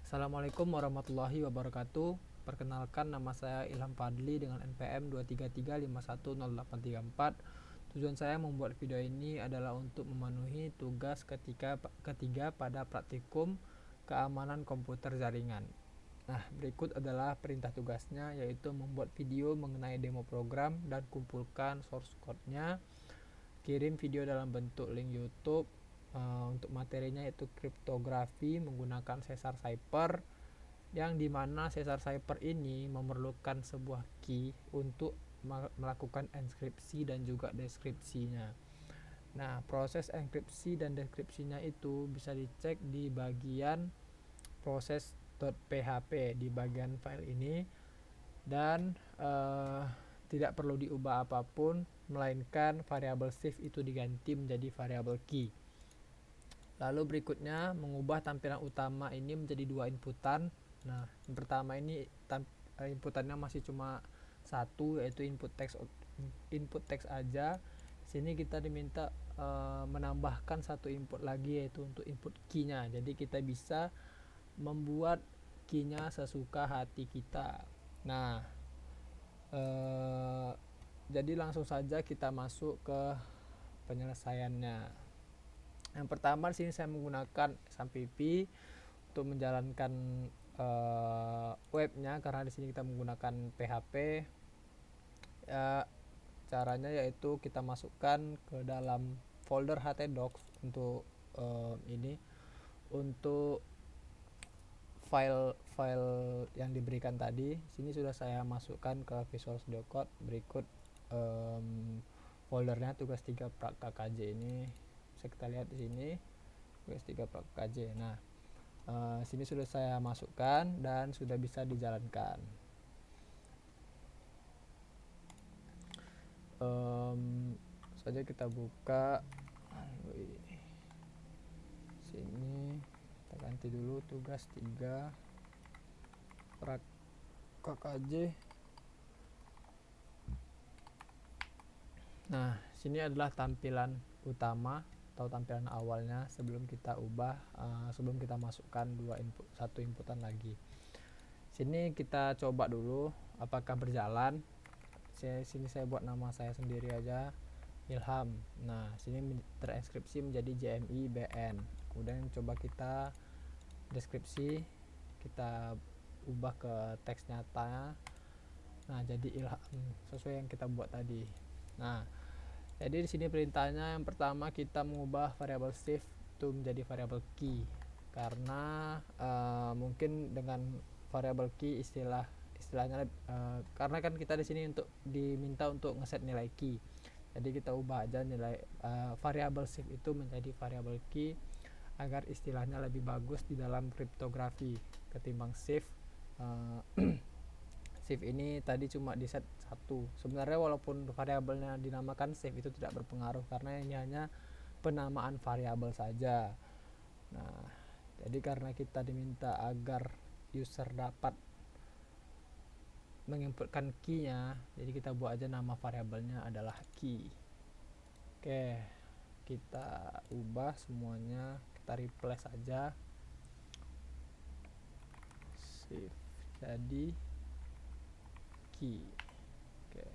Assalamualaikum warahmatullahi wabarakatuh. Perkenalkan, nama saya Ilham Fadli dengan NPM 233510834. Tujuan saya membuat video ini adalah untuk memenuhi tugas ketiga pada praktikum keamanan komputer jaringan. Nah, berikut adalah perintah tugasnya, yaitu membuat video mengenai demo program dan kumpulkan source code-nya. Kirim video dalam bentuk link YouTube. Untuk materinya yaitu kriptografi menggunakan Caesar Cipher, yang dimana Caesar Cipher ini memerlukan sebuah key untuk melakukan enkripsi dan juga deskripsinya. Nah, proses enkripsi dan deskripsinya itu bisa dicek di bagian proses.php di bagian file ini, dan tidak perlu diubah apapun, melainkan variabel safe itu diganti menjadi variabel key. Lalu berikutnya mengubah tampilan utama ini menjadi dua inputan. Nah, yang pertama ini inputannya masih cuma satu, yaitu input teks aja. Sini kita diminta menambahkan satu input lagi, yaitu untuk input key-nya. Jadi kita bisa membuat key-nya sesuka hati kita. Nah, jadi langsung saja kita masuk ke penyelesaiannya. Yang pertama, di sini saya menggunakan SAMPP untuk menjalankan webnya, karena di sini kita menggunakan PHP. Caranya yaitu kita masukkan ke dalam folder htdocs untuk untuk file yang diberikan tadi. Sini sudah saya masukkan ke Visual Studio Code. Berikut foldernya tugas 3 Prak KKJ ini. Bisa kita lihat di sini tugas 3 Prak KKJ. Nah, sini sudah saya masukkan dan sudah bisa dijalankan. Saja kita buka sini, kita ganti dulu tugas 3 Prak KKJ. Nah, sini adalah tampilan utama atau tampilan awalnya sebelum kita ubah, sebelum kita masukkan satu inputan lagi. Sini kita coba dulu apakah berjalan. Sini saya buat nama saya sendiri aja, Ilham. Nah, sini terenkripsi menjadi JMI BN. Kemudian coba kita deskripsi, kita ubah ke teks nyata. Nah, jadi Ilham sesuai yang kita buat tadi. Nah, jadi di sini perintahnya yang pertama kita mengubah variabel safe itu menjadi variabel key, karena mungkin dengan variabel key istilahnya karena kan kita di sini diminta untuk ngeset nilai key. Jadi kita ubah aja nilai variabel safe itu menjadi variabel key agar istilahnya lebih bagus di dalam kriptografi ketimbang safe. Safe ini tadi cuma di set 1. Sebenarnya walaupun variabelnya dinamakan safe itu tidak berpengaruh, karena ini hanya penamaan variabel saja. Nah, jadi karena kita diminta agar user dapat menginputkan key-nya, jadi kita buat aja nama variabelnya adalah key. Oke, kita ubah semuanya, kita replace aja. Save jadi key. Oke,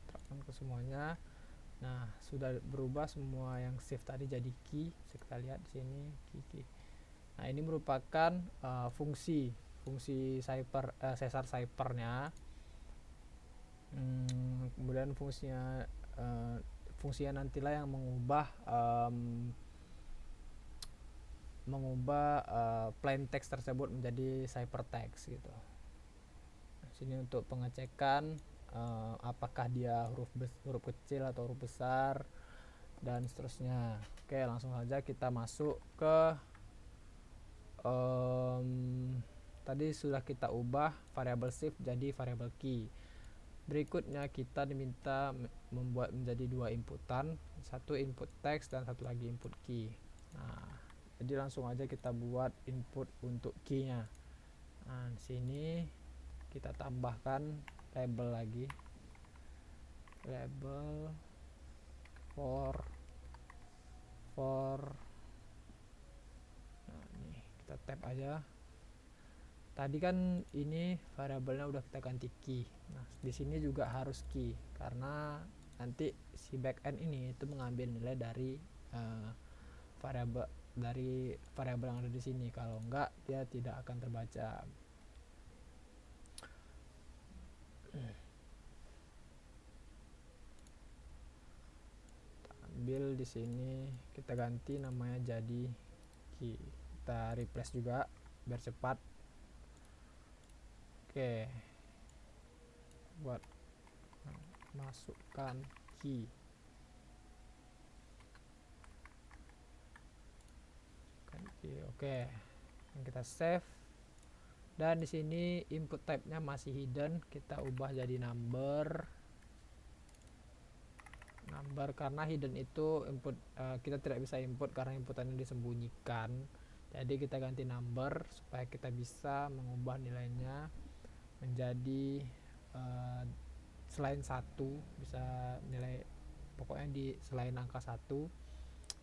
terapkan ke semuanya. Nah, sudah berubah semua yang save tadi jadi key. Bisa kita lihat di sini key. Nah, ini merupakan fungsi Caesar Cipher-nya. Kemudian fungsinya nantilah yang mengubah plain text tersebut menjadi ciphertext gitu. Sini untuk pengecekan apakah dia huruf kecil atau huruf besar dan seterusnya. Oke, langsung saja kita masuk ke tadi sudah kita ubah variabel safe jadi variabel key. Berikutnya kita diminta membuat menjadi dua inputan, satu input teks dan satu lagi input key. Nah, jadi langsung aja kita buat input untuk key-nya. Nah, di sini kita tambahkan label lagi, label for nah, ini kita tab aja tadi kan ini variabelnya udah kita ganti key. Nah, di sini juga harus key karena nanti si backend ini itu mengambil nilai dari variabel yang ada di sini. Kalau enggak, dia tidak akan terbaca. Ambil di sini, kita ganti namanya jadi key. Kita replace juga biar cepat. Oke, buat masukkan key. Oke, kita save. Dan di sini input type-nya masih hidden, kita ubah jadi number karena hidden itu input, kita tidak bisa input karena inputannya disembunyikan. Jadi kita ganti number supaya kita bisa mengubah nilainya menjadi selain 1, bisa nilai pokoknya di selain angka 1.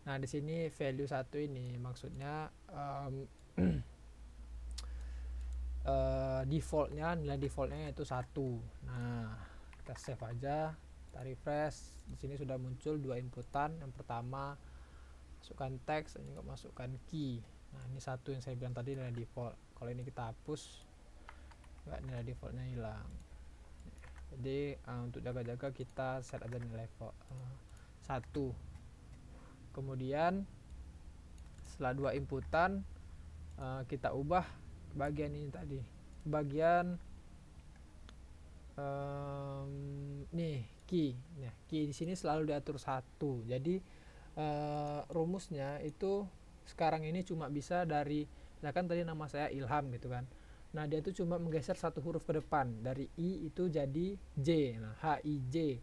Nah, di sini value 1 ini maksudnya nilai defaultnya itu 1. Nah, kita save aja, kita refresh. Di sini sudah muncul 2 inputan. Yang pertama masukkan teks, dan juga masukkan key. Nah, ini 1 yang saya bilang tadi nilai default. Kalau ini kita hapus, enggak, nilai defaultnya hilang. Jadi untuk jaga-jaga kita set aja nilai 1. Kemudian setelah 2 inputan, kita ubah bagian ini tadi, bagian nih key. Nah, key di sini selalu diatur 1. Jadi rumusnya itu sekarang ini cuma bisa dari, misalkan tadi nama saya Ilham gitu kan. Nah, dia itu cuma menggeser 1 huruf ke depan, dari I itu jadi J. Nah, HIJ,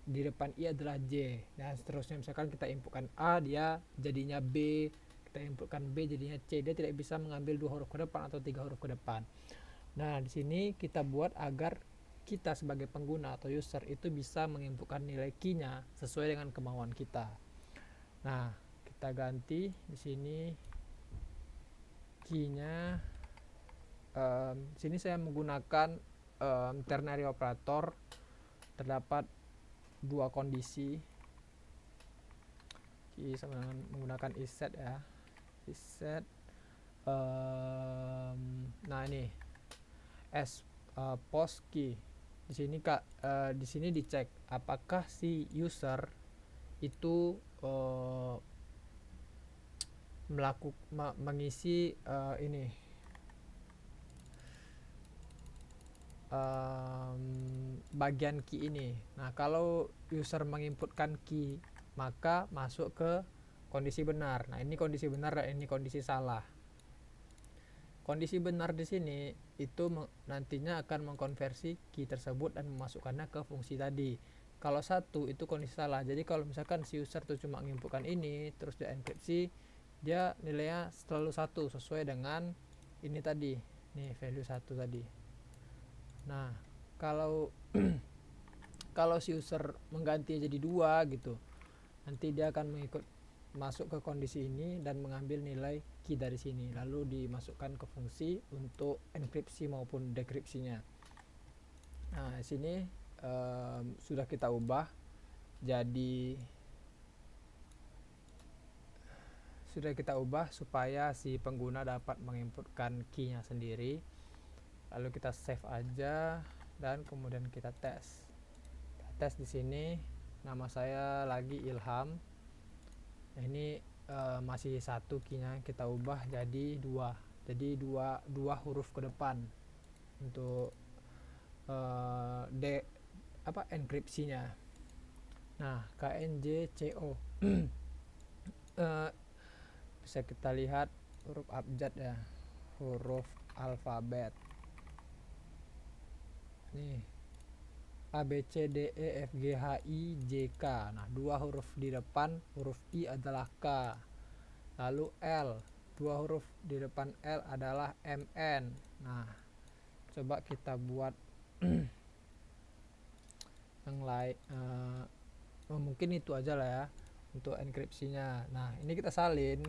di depan I adalah J. Dan seterusnya, misalkan kita inputkan A, dia jadinya B, kita inputkan B jadinya C. Dia tidak bisa mengambil 2 huruf ke depan atau 3 huruf ke depan. Nah, di sini kita buat agar kita sebagai pengguna atau user itu bisa menginputkan nilai key-nya sesuai dengan kemauan kita. Nah, kita ganti di sini key-nya. Sini saya menggunakan ternary operator. Terdapat 2 kondisi. Key sama dengan menggunakan isset ya. Isset. Nah, ini post key. Di sini di sini dicek apakah si user itu mengisi ini bagian key ini. Nah, kalau user menginputkan key, maka masuk ke kondisi benar. Nah, ini kondisi benar dan ini kondisi salah. Kondisi benar di sini itu nantinya akan mengkonversi key tersebut dan memasukkannya ke fungsi tadi. Kalau 1 itu kondisi salah. Jadi kalau misalkan si user tuh cuma menginputkan ini terus dia enkripsi, dia nilainya selalu 1 sesuai dengan ini tadi. Nih, value 1 tadi. Nah, kalau kalau si user mengganti jadi 2 gitu, nanti dia akan masuk ke kondisi ini dan mengambil nilai key dari sini, lalu dimasukkan ke fungsi untuk enkripsi maupun dekripsinya. Nah, di sini sudah kita ubah supaya si pengguna dapat menginputkan key-nya sendiri. Lalu kita save aja dan kemudian kita tes. Di sini nama saya lagi Ilham. Nah, ini masih 1 key-nya, kita ubah jadi 2. Jadi 2 huruf ke depan untuk enkripsinya. Nah, KNJCO. Bisa kita lihat huruf abjad ya, huruf alfabet. Nih, A B C D E F G H I J K. Nah, 2 huruf di depan huruf I adalah K. Lalu L, 2 huruf di depan L adalah MN. Nah, coba kita buat yang lain. Mungkin itu aja lah ya untuk enkripsinya. Nah, ini kita salin,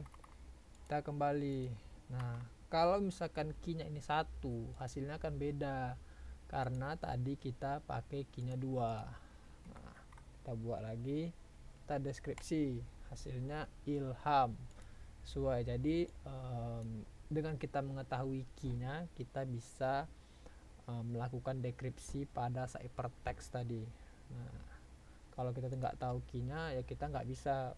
kita kembali. Nah, Kalau misalkan key-nya ini 1, hasilnya akan beda karena tadi kita pakai key-nya 2. Nah, kita buat lagi, kita deskripsi, hasilnya Ilham sesuai. Jadi dengan kita mengetahui key-nya, kita bisa melakukan dekripsi pada ciphertext tadi. Nah, kalau kita nggak tahu key-nya, ya kita nggak bisa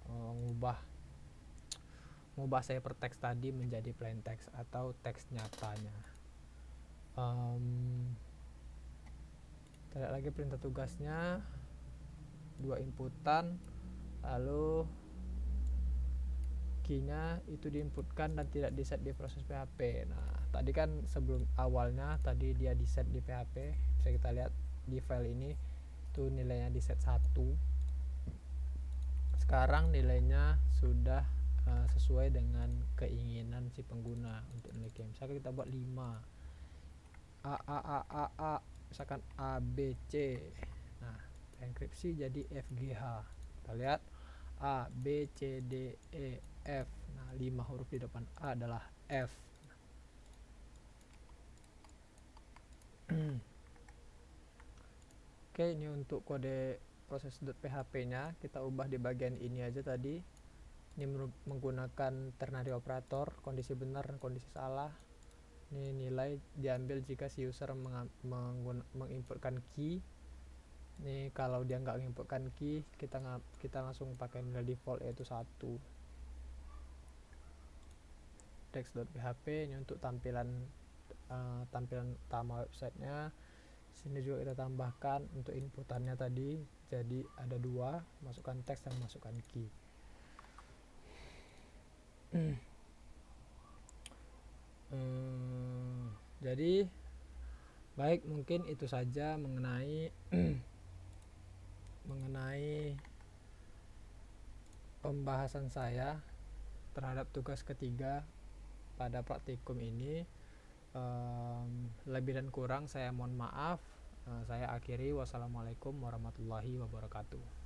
ngubah ciphertext tadi menjadi plain text atau teks nyatanya. Kita lihat lagi perintah tugasnya, 2 inputan, lalu key-nya itu diinputkan dan tidak diset di proses PHP. Nah, tadi kan sebelum awalnya tadi dia diset di PHP, bisa kita lihat di file ini itu nilainya di set 1. Sekarang nilainya sudah sesuai dengan keinginan si pengguna untuk nilai key. Misalkan kita buat 5 A, misalkan ABC. Nah, enkripsi jadi FGH. Kita lihat A, B, C, D, E, F. Nah, 5 huruf di depan A adalah F. Oke, ini untuk kode proses.php-nya. Kita ubah di bagian ini aja tadi. Ini menggunakan ternary operator, kondisi benar dan kondisi salah. Ini nilai diambil jika si user menginputkan key. Ini kalau dia nggak menginputkan key, kita langsung pakai nilai default yaitu 1. Text.php ini untuk tampilan utama websitenya. Sini juga kita tambahkan untuk inputannya tadi, jadi ada 2, masukkan teks dan masukkan key. Jadi baik, mungkin itu saja mengenai pembahasan saya terhadap tugas ketiga pada praktikum ini. Lebih dan kurang saya mohon maaf. Saya akhiri, wassalamualaikum warahmatullahi wabarakatuh.